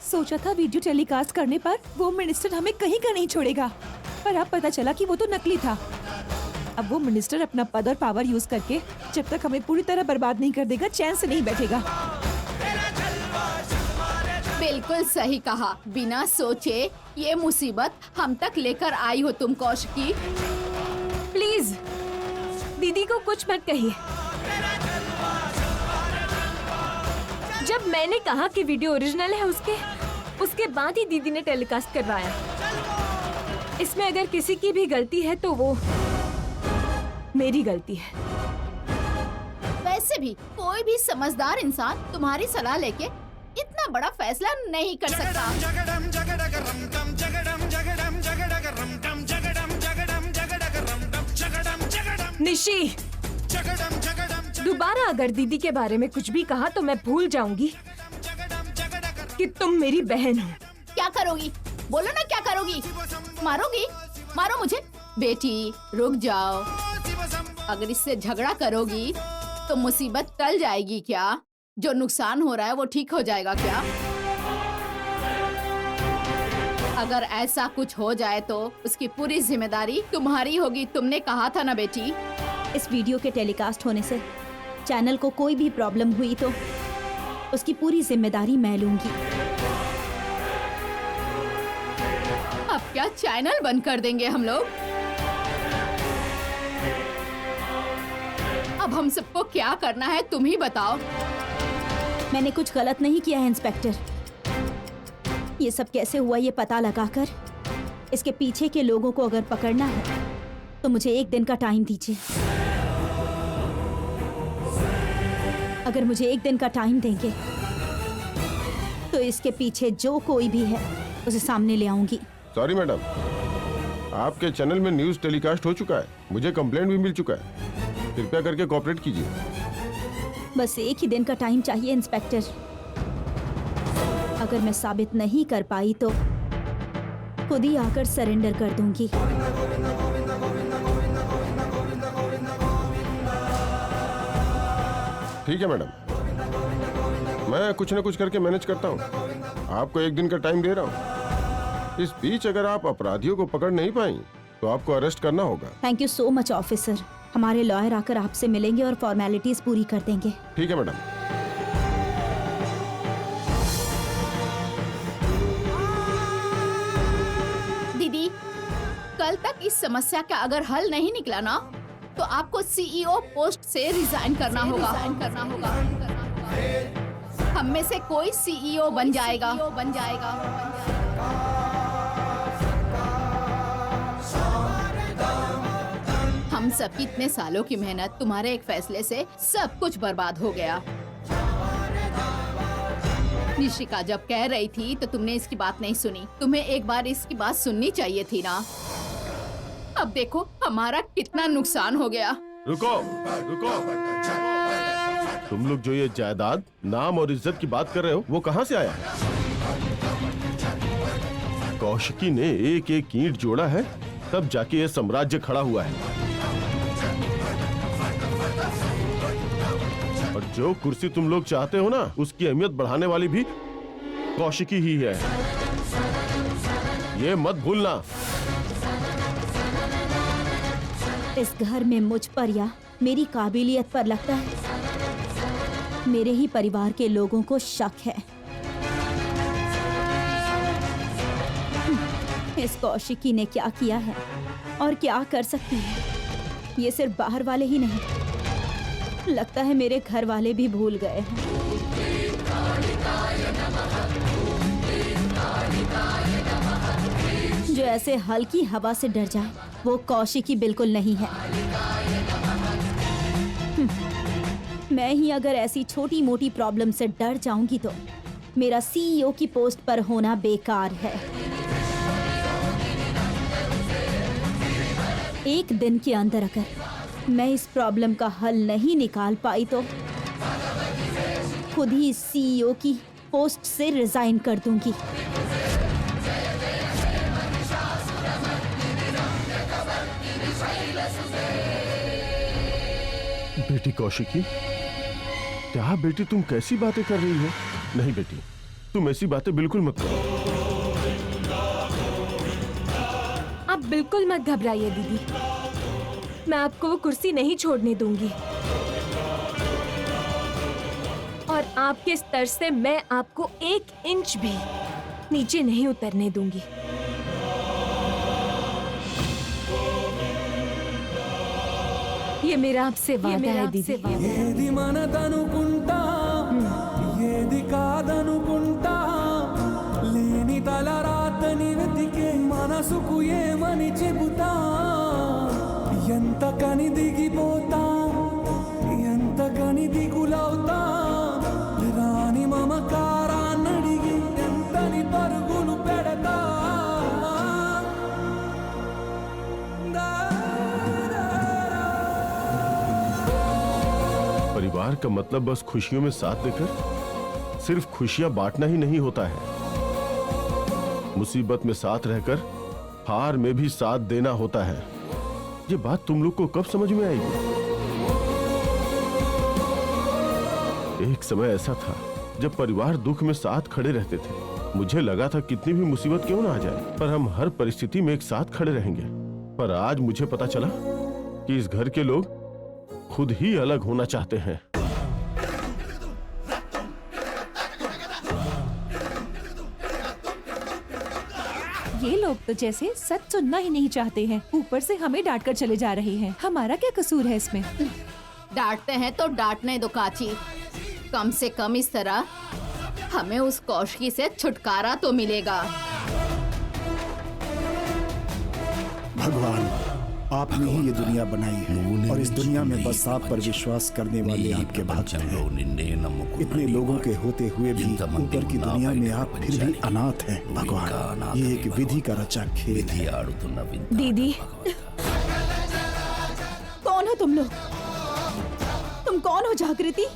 सोचा था video telecast करने पर वो मिनिस्टर हमें कहीं का नहीं छोड़ेगा, पर अब पता चला कि वो तो नकली था। अब वो मिनिस्टर अपना पद और पावर यूज करके जब तक हमें पूरी तरह बर्बाद नहीं कर देगा, चैन से नहीं बैठेगा। बिल्कुल सही कहा, बिना सोचे ये मुसीबत हम तक लेकर आई हो तुम कौशिकी। प्लीज दीदी को कुछ मत कहिए। जब मैंने कहा कि वीडियो ओरिजिनल है उसके बाद ही दीदी ने टेलीकास्ट करवाया। इसमें अगर किसी की भी गलती है तो वो मेरी गलती है। वैसे भी कोई भी समझदार इंसान तुम्हारी सलाह लेके इतना बड़ा फैसला नहीं कर सकता। निशी, दोबारा अगर दीदी के बारे में कुछ भी कहा तो मैं भूल जाऊंगी कि तुम मेरी बहन हो। क्या करोगी? बोलो ना, क्या करोगी? मारोगी? मारो मुझे। बेटी रुक जाओ, अगर इससे झगड़ा करोगी तो मुसीबत टल जाएगी क्या? जो नुकसान हो रहा है वो ठीक हो जाएगा क्या? अगर ऐसा कुछ हो जाए तो उसकी पूरी जिम्मेदारी तुम्हारी होगी। तुमने कहा था ना बेटी। इस वीडियो के टेलीकास्ट होने से चैनल को कोई भी प्रॉब्लम हुई तो उसकी पूरी जिम्मेदारी मैं लूंगी। अब क्या चैनल बंद कर देंगे हम लोग? अब हम सबको क्या करना है तुम ही बताओ। मैंने कुछ गलत नहीं किया है इंस्पेक्टर। ये सब कैसे हुआ ये पता लगाकर इसके पीछे के लोगों को अगर पकड़ना है तो मुझे 1 दिन का टाइम दीजिए। अगर मुझे 1 दिन का टाइम देंगे तो इसके पीछे जो कोई भी है उसे सामने ले आऊंगी। सॉरी मैडम, आपके चैनल में न्यूज़ टेलीकास्ट हो चुका है, मुझे कंप्लेंट भी मिल चुका है। कृपया करके कोऑपरेट कीजिए। बस 1 ही दिन का टाइम चाहिए इंस्पेक्टर। अगर मैं साबित नहीं कर पाई तो खुद ही आकर सरेंडर कर दूंगी। ठीक है मैडम, मैं कुछ न कुछ करके मैनेज करता हूँ। आपको 1 दिन का टाइम दे रहा हूँ। इस बीच अगर आप अपराधियों को पकड़ नहीं पाई तो आपको अरेस्ट करना होगा। Thank you so much officer. हमारे लॉयर आकर आपसे मिलेंगे और फॉर्मेलिटीज पूरी कर देंगे। ठीक है मैडम। दीदी, कल तक इस समस्या का अगर हल नहीं निकला ना तो आपको सीईओ पोस्ट से रिजाइन करना होगा। हम में से कोई सीईओ बन जाएगा। हम सब की इतने सालों की मेहनत तुम्हारे एक फैसले से सब कुछ बर्बाद हो गया। निशिका जब कह रही थी तो तुमने इसकी बात नहीं सुनी। तुम्हें एक बार इसकी बात सुननी चाहिए थी ना। अब देखो हमारा कितना नुकसान हो गया। रुको। तुम लोग जो ये जायदाद, नाम और इज्जत की बात कर रहे हो वो कहाँ से आया? कौशिकी ने एक एक ईंट जोड़ा है तब जाके ये साम्राज्य खड़ा हुआ है। और जो कुर्सी तुम लोग चाहते हो ना, उसकी अहमियत बढ़ाने वाली भी कौशिकी ही है। ये मत भूलना। इस घर में मुझ पर या मेरी काबिलियत पर लगता है मेरे ही परिवार के लोगों को शक है। इस कौशिकी ने क्या किया है और क्या कर सकती है ये सिर्फ बाहर वाले ही नहीं, लगता है मेरे घर वाले भी भूल गए हैं। जो ऐसे हल्की हवा से डर जाए वो कौशिकी बिल्कुल नहीं है। मैं ही अगर ऐसी छोटी मोटी प्रॉब्लम से डर जाऊंगी तो मेरा सीईओ की पोस्ट पर होना बेकार है। 1 दिन के अंदर अगर मैं इस प्रॉब्लम का हल नहीं निकाल पाई तो खुद ही सीईओ की पोस्ट से रिजाइन कर दूंगी। बेटी कौशिकी, क्या बेटी तुम कैसी बातें कर रही हो? नहीं बेटी, तुम ऐसी बातें बिल्कुल मत करो। आप बिल्कुल मत घबराइए दीदी, मैं आपको वो कुर्सी नहीं छोड़ने दूंगी और आपके स्तर से मैं आपको 1 इंच भी नीचे नहीं उतरने दूंगी। ये मेरा आपसे वादा है दीदी। ఏది మనదనుకుంటా ఏది కాదనుకుంటా లేని తలరాతని వెతికే మనసుకు ఏమని చెబుతా ఎంత కని దిగిపోతా ఎంత కని దిగులవుతా రాని మమకారాన్నడిగి ఎంతని పరుగులు పెడతా परिवार का मतलब बस खुशियों में साथ देकर सिर्फ खुशियां बांटना ही नहीं होता है। मुसीबत में साथ रहकर हार में भी साथ देना होता है। ये बात तुम लोग को कब समझ में आएगी? एक समय ऐसा था जब परिवार दुख में साथ खड़े रहते थे। मुझे लगा था कितनी भी मुसीबत क्यों ना आ जाए, पर हम हर परिस्थिति में एक साथ खड़े रहेंगे। पर आज मुझे पता चला कि इस घर के लोग खुद ही अलग होना चाहते हैं। ये लोग तो जैसे सच सुनना ही नहीं चाहते हैं, ऊपर से हमें डांट कर चले जा रहे हैं। हमारा क्या कसूर है इसमें? डांटते हैं तो डांटने दो काची। कम से कम इस तरह हमें उस कौशकी से छुटकारा तो मिलेगा। भगवान, आपने ही ये दुनिया बनाई है और इस दुनिया में बस आप पर विश्वास करने वाले आपके भक्त हैं। इतने लोगों के होते हुए भी ऊपर की दुनिया में आप फिर भी अनाथ हैं। भगवान, ये एक विधि का रचा खेल है। दीदी, कौन हो तुम लोग? तुम कौन हो जागृति?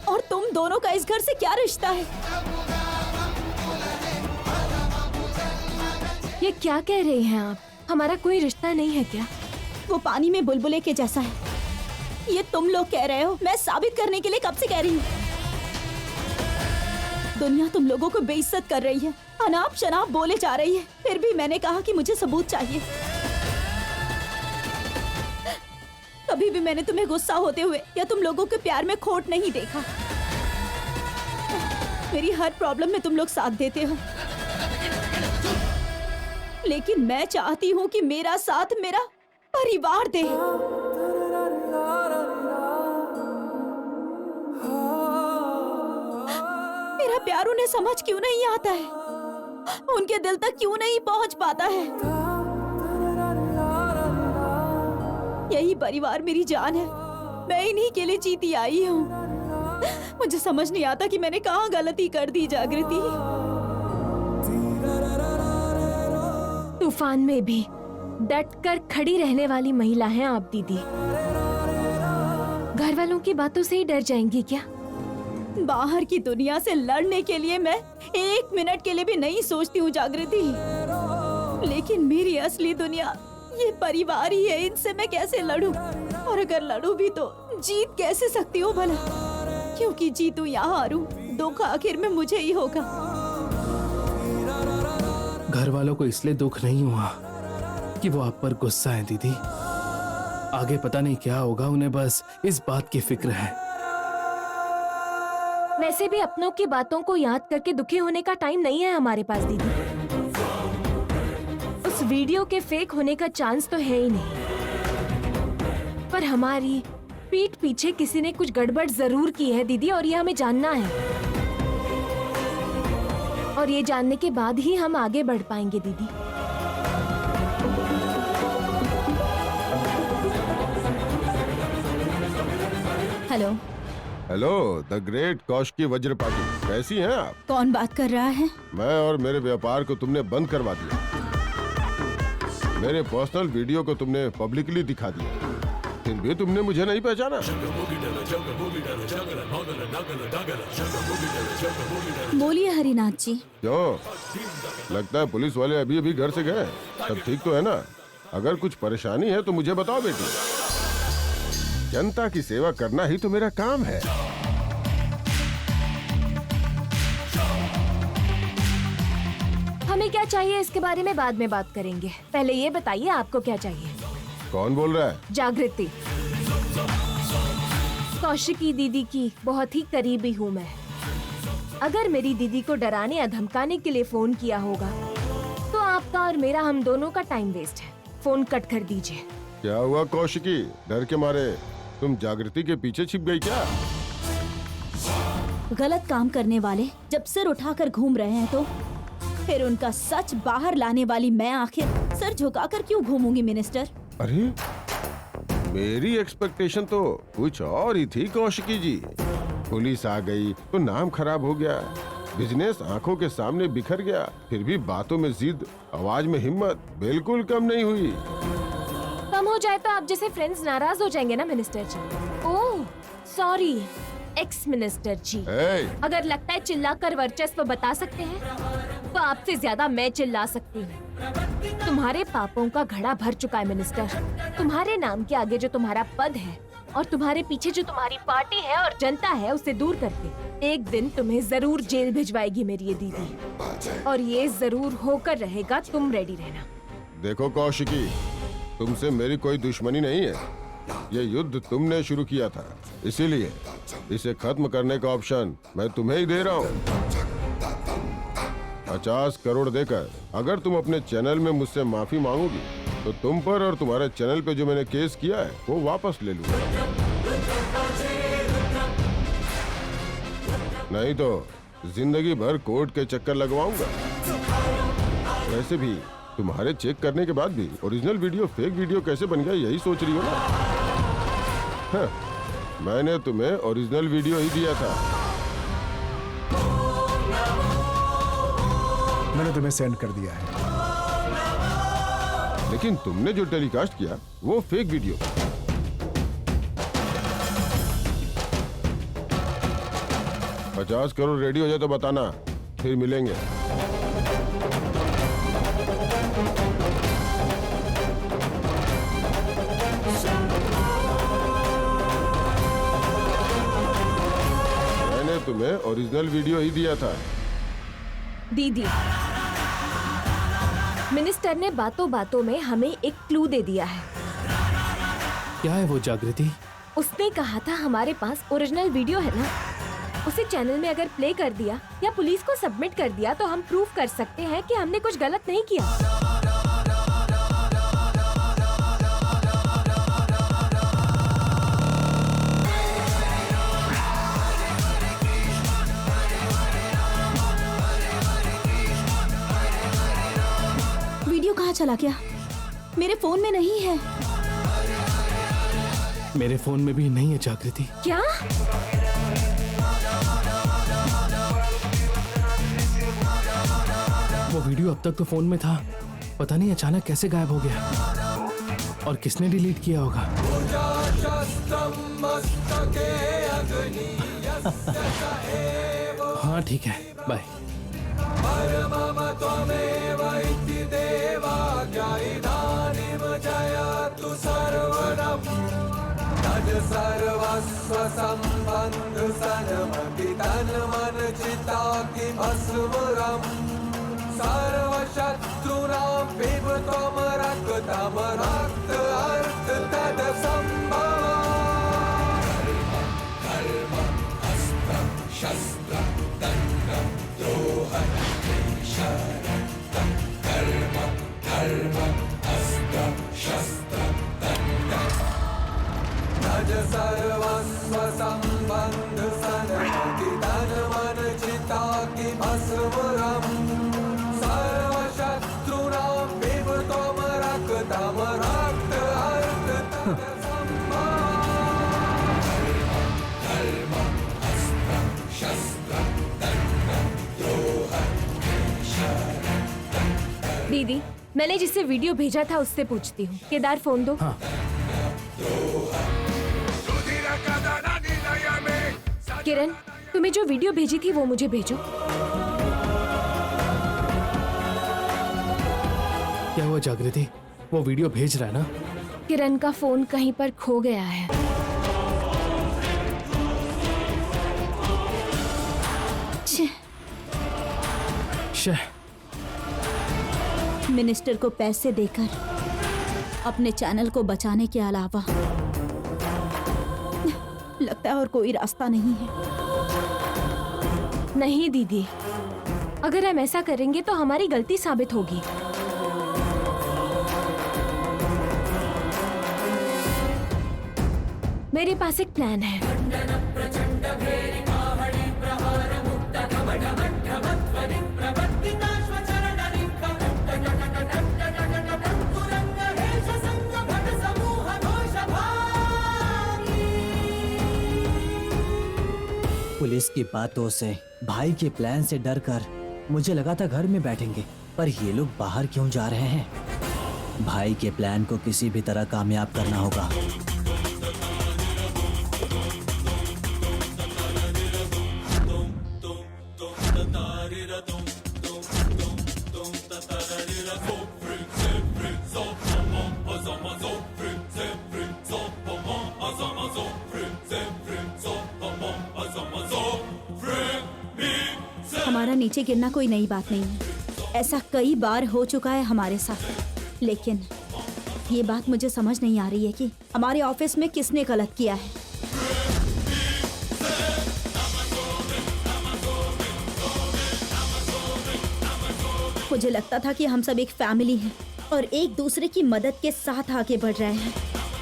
और तुम दोनों का इस घर से क्या रिश्ता है? ये क्या कह रहे हैं आप? हमारा कोई रिश्ता नहीं है क्या? वो पानी में बुलबुले के जैसा है। ये तुम लोग कह रहे हो, मैं साबित करने के लिए कब से कह रही हूँ। दुनिया तुम लोगों को बेइज्जत कर रही है, अनाप शनाप बोले जा रही है, फिर भी मैंने कहा कि मुझे सबूत चाहिए। कभी भी मैंने तुम्हें गुस्सा होते हुए या तुम लोगों के प्यार में खोट नहीं देखा। मेरी हर प्रॉब्लम में तुम लोग साथ देते हो, लेकिन मैं चाहती हूँ कि मेरा साथ मेरा परिवार दे। मेरा प्यार उन्हें समझ क्यों नहीं आता है? उनके दिल तक क्यों नहीं पहुँच पाता है? यही परिवार मेरी जान है। मैं इन्हीं के लिए जीती आई हूँ। मुझे समझ नहीं आता कि मैंने कहाँ गलती कर दी। जागृति, तूफान में भी डटकर खड़ी रहने वाली महिला हैं आप दीदी। घर वालों की बातों से ही डर जाएंगी क्या? बाहर की दुनिया से लड़ने के लिए मैं 1 मिनट के लिए भी नहीं सोचती हूँ जागृति, लेकिन मेरी असली दुनिया ये परिवार ही है। इनसे मैं कैसे लड़ूं? और अगर लड़ूं भी तो जीत कैसे सकती हूँ भला? क्योंकि जीतूं या हारूं, दुख आखिर में मुझे ही होगा। घर वालों को इसलिए दुख नहीं हुआ कि वो आप पर गुस्सा है दीदी। आगे पता नहीं क्या होगा, उन्हें बस इस बात की फिक्र है। वैसे भी अपनों की बातों को याद करके दुखी होने का टाइम नहीं है हमारे पास दीदी। उस वीडियो के फेक होने का चांस तो है ही नहीं, पर हमारी पीठ पीछे किसी ने कुछ गड़बड़ जरूर की है दीदी, और ये हमें जानना है। और ये जानने के बाद ही हम आगे बढ़ पाएंगे दीदी। Hello hello, the great Kaushiki Vajrapati, कैसी हैं आप? कौन बात कर रहा है? मैं और मेरे व्यापार को तुमने बंद करवा दिया। मेरे पर्सनल वीडियो को तुमने पब्लिकली दिखा दिया, फिर भी तुमने मुझे नहीं पहचाना। बोलिए हरिनाथ जी। क्यों, लगता है पुलिस वाले अभी अभी घर से गए। सब ठीक तो है ना? अगर कुछ परेशानी है तो मुझे बताओ बेटी। जनता की सेवा करना ही तो मेरा काम है। हमें क्या चाहिए इसके बारे में बाद में बात करेंगे। पहले ये बताइए आपको क्या चाहिए। कौन बोल रहा है? जागृति, कौशिकी दीदी की बहुत ही करीबी हूँ मैं। अगर मेरी दीदी को डराने या धमकाने के लिए फोन किया होगा तो आपका और मेरा, हम दोनों का टाइम वेस्ट है। फोन कट कर दीजिए। क्या हुआ कौशिकी, डर के मारे तुम जागृति के पीछे छिप गई क्या? गलत काम करने वाले जब सिर उठाकर घूम रहे हैं तो फिर उनका सच बाहर लाने वाली मैं आखिर सर झुकाकर क्यों घूमूंगी मिनिस्टर? अरे मेरी एक्सपेक्टेशन तो कुछ और ही थी कौशिकी जी। पुलिस आ गई तो नाम खराब हो गया, बिजनेस आंखों के सामने बिखर गया, फिर भी बातों में जिद, आवाज में हिम्मत बिल्कुल कम नहीं हुई। कम हो जाए तो आप जैसे फ्रेंड्स नाराज हो जाएंगे ना मिनिस्टर जी। ओह सॉरी एक्स मिनिस्टर जी। अगर लगता है चिल्लाकर वर्चस्व बता सकते हैं तो आपसे ज्यादा मैं चिल्ला सकती हूँ। तुम्हारे पापों का घड़ा भर चुका है मिनिस्टर। तुम्हारे नाम के आगे जो तुम्हारा पद है और तुम्हारे पीछे जो तुम्हारी पार्टी है और जनता है, उसे दूर करके एक दिन तुम्हें जरूर जेल भिजवाएगी मेरी ये दीदी, और ये जरूर होकर रहेगा। तुम रेडी रहना। देखो कौशिकी, तुमसे मेरी कोई दुश्मनी नहीं है। ये युद्ध तुमने शुरू किया था, इसीलिए इसे खत्म करने का ऑप्शन मैं तुम्हें ही दे रहा हूँ। 50 करोड़ देकर अगर तुम अपने चैनल में मुझसे माफी मांगोगी तो तुम पर और तुम्हारे चैनल पे जो मैंने केस किया है वो वापस ले लूंगा। नहीं तो जिंदगी भर कोर्ट के चक्कर लगवाऊंगा। वैसे भी तुम्हारे चेक करने के बाद भी ओरिजिनल वीडियो फेक वीडियो कैसे बन गया, यही सोच रही हो ना? हाँ, मैंने तुम्हें ओरिजिनल वीडियो ही दिया था। मैंने तुम्हें सेंड कर दिया है। लेकिन तुमने जो टेलीकास्ट किया वो फेक वीडियो। $50 करोड़ रेडी हो जाए तो बताना, फिर मिलेंगे। मैंने तुम्हें ओरिजिनल वीडियो ही दिया था। दीदी, मिनिस्टर ने बातों बातों में हमें एक क्लू दे दिया है। क्या है वो जागृति? उसने कहा था हमारे पास ओरिजिनल वीडियो है ना, उसे चैनल में अगर प्ले कर दिया या पुलिस को सबमिट कर दिया तो हम प्रूव कर सकते हैं कि हमने कुछ गलत नहीं किया। वीडियो कहाँ चला गया? मेरे फोन में नहीं है। मेरे फोन में भी नहीं है जागृति। क्या? वो वीडियो अब तक तो फोन में था, पता नहीं अचानक कैसे गायब हो गया, और किसने डिलीट किया होगा। हाँ ठीक है, बाय। सर्वस्व संबंध सनमति तन मन चिता की भस्मरम सर्व शत्रुनां पिबत्वम रक्तम रक्त अर्थ तद संभवम् कर्म हस्त शस्त्र दंड द्रोह शरण कर्म धर्म हस्त शस्त्र दंड तद सर्वस्व संबंध सनमति तन मन चिता की भस्मरम सर्व शत्रुनां पिबत्वम रक्तम रक्त अर्थ तद संभवम् धर्म हस्त शस्त्र दंड द्रोह शरण। दीदी, मैंने जिससे वीडियो भेजा था उससे पूछती हूँ। केदार फोन दो। हाँ। किरण, तुम्हें जो वीडियो भेजी थी वो मुझे भेजो। क्या हुआ जागृति? वो वीडियो भेज रहा है ना? किरण का फोन कहीं पर खो गया है। छे, शे, मिनिस्टर को पैसे देकर अपने चैनल को बचाने के अलावा लगता है और कोई रास्ता नहीं है। नहीं दीदी, अगर हम ऐसा करेंगे तो हमारी गलती साबित होगी। मेरे पास एक प्लान है। पुलिस की बातों से, भाई के प्लान से डरकर मुझे लगा था घर में बैठेंगे, पर ये लोग बाहर क्यों जा रहे हैं? भाई के प्लान को किसी भी तरह कामयाब करना होगा। हमारा नीचे गिरना कोई नई बात नहीं है, ऐसा कई बार हो चुका है हमारे साथ। लेकिन ये बात मुझे समझ नहीं आ रही है कि हमारे ऑफिस में किसने गलत किया है। मुझे लगता था कि हम सब एक फैमिली हैं और एक दूसरे की मदद के साथ आगे बढ़ रहे हैं।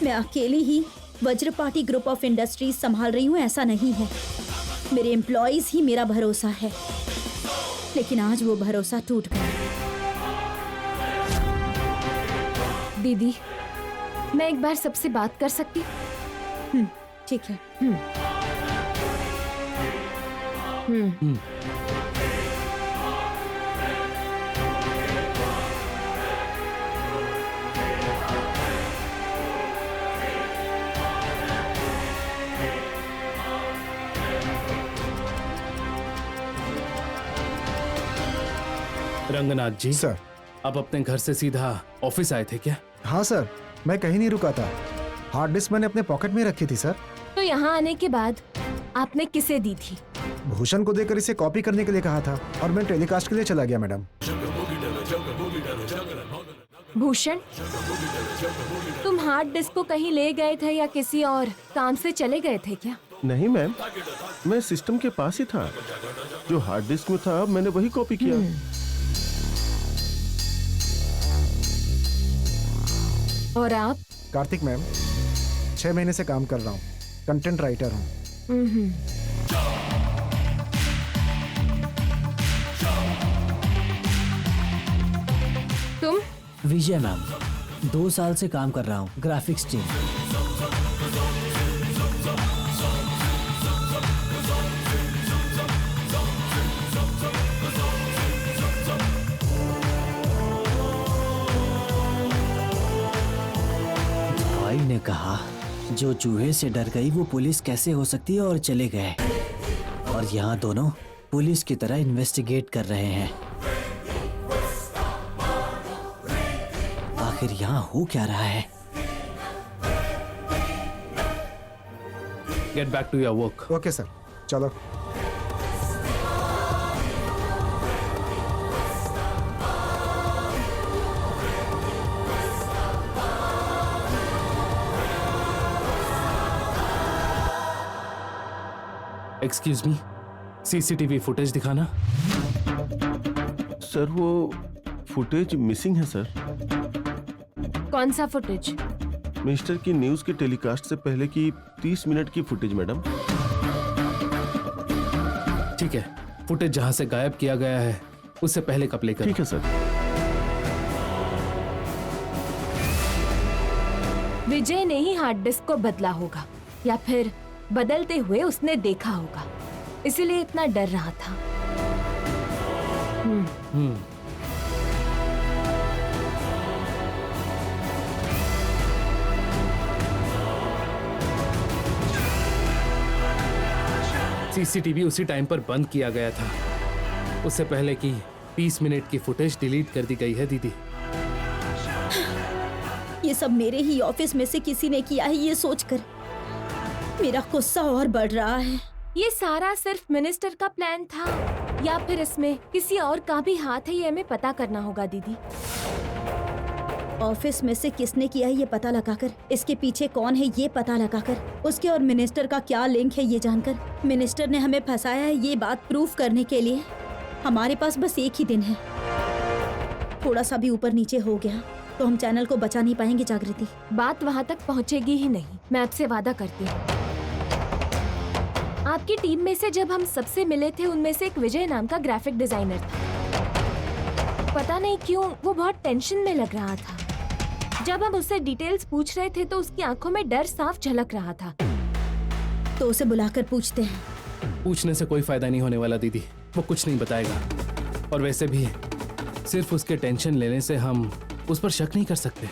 मैं अकेली ही वज्रपाटी ग्रुप ऑफ इंडस्ट्रीज संभाल रही हूँ, ऐसा नहीं है। मेरे एम्प्लॉयज ही मेरा भरोसा है, लेकिन आज वो भरोसा टूट गया। दीदी, मैं एक बार सबसे बात कर सकती हूँ? ठीक है। रंगनाथ जी, सर। आप अपने घर से सीधा ऑफिस आए थे क्या? हाँ सर, मैं कहीं नहीं रुका था। हार्ड डिस्क मैंने अपने पॉकेट में रखी थी सर। तो यहाँ आने के बाद आपने किसे दी थी? भूषण को देकर इसे कॉपी करने के लिए कहा था और मैं टेलीकास्ट के लिए चला गया मैडम। भूषण, तुम हार्ड डिस्क को कहीं ले गए थे या किसी और काम से चले गए थे क्या? नहीं मैम, मैं सिस्टम के पास ही था। जो हार्ड डिस्क में था मैंने वही कॉपी किया। और आप? कार्तिक मैम, 6 महीने से काम कर रहा हूँ, कंटेंट राइटर हूँ। तुम? विजय मैम, 2 साल से काम कर रहा हूँ, ग्राफिक्स टीम। भाई ने कहा जो चूहे से डर गई वो पुलिस कैसे हो सकती है, और चले गए। और यहाँ दोनों पुलिस की तरह इन्वेस्टिगेट कर रहे हैं। आखिर यहाँ हो क्या रहा है? Get back to your work. Okay sir, चलो। एक्सक्यूज मी, सीसीटीवी फुटेज दिखाना। सर वो फुटेज मिसिंग है सर। कौन सा फुटेज? मिनिस्टर की न्यूज के टेलीकास्ट से पहले की 30 मिनट की फुटेज मैडम। ठीक है, फुटेज जहाँ से गायब किया गया है उससे पहले का प्ले करो। ठीक है सर। विजय ने ही हार्ड डिस्क को बदला होगा, या फिर बदलते हुए उसने देखा होगा, इसीलिए इतना डर रहा था। सीसीटीवी उसी टाइम पर बंद किया गया था, उससे पहले की 30 मिनट की फुटेज डिलीट कर दी गई है दीदी। ये सब मेरे ही ऑफिस में से किसी ने किया है, ये सोचकर मेरा गुस्सा और बढ़ रहा है। ये सारा सिर्फ मिनिस्टर का प्लान था या फिर इसमें किसी और का भी हाथ है, ये हमें पता करना होगा दीदी। ऑफिस में से किसने किया है ये पता लगाकर, इसके पीछे कौन है ये पता लगाकर, उसके और मिनिस्टर का क्या लिंक है ये जानकर, मिनिस्टर ने हमें फंसाया है ये बात प्रूफ करने के लिए हमारे पास बस एक ही दिन है। थोड़ा सा भी ऊपर नीचे हो गया तो हम चैनल को बचा नहीं पाएंगे जागृति। बात वहाँ तक पहुँचेगी ही नहीं, मैं आपसे वादा करती हूँ। आपकी टीम में से जब हम सबसे मिले थे उनमें से एक विजय नाम का ग्राफिक डिजाइनर था। पता नहीं क्यों वो बहुत टेंशन में लग रहा था। जब हम उससे डिटेल्स पूछ रहे थे तो उसकी आंखों में डर साफ झलक रहा था। तो उसे बुलाकर पूछते हैं। पूछने से कोई फायदा नहीं होने वाला दीदी, वो कुछ नहीं बताएगा। और वैसे भी सिर्फ उसके टेंशन लेने से हम उस पर शक नहीं कर सकते।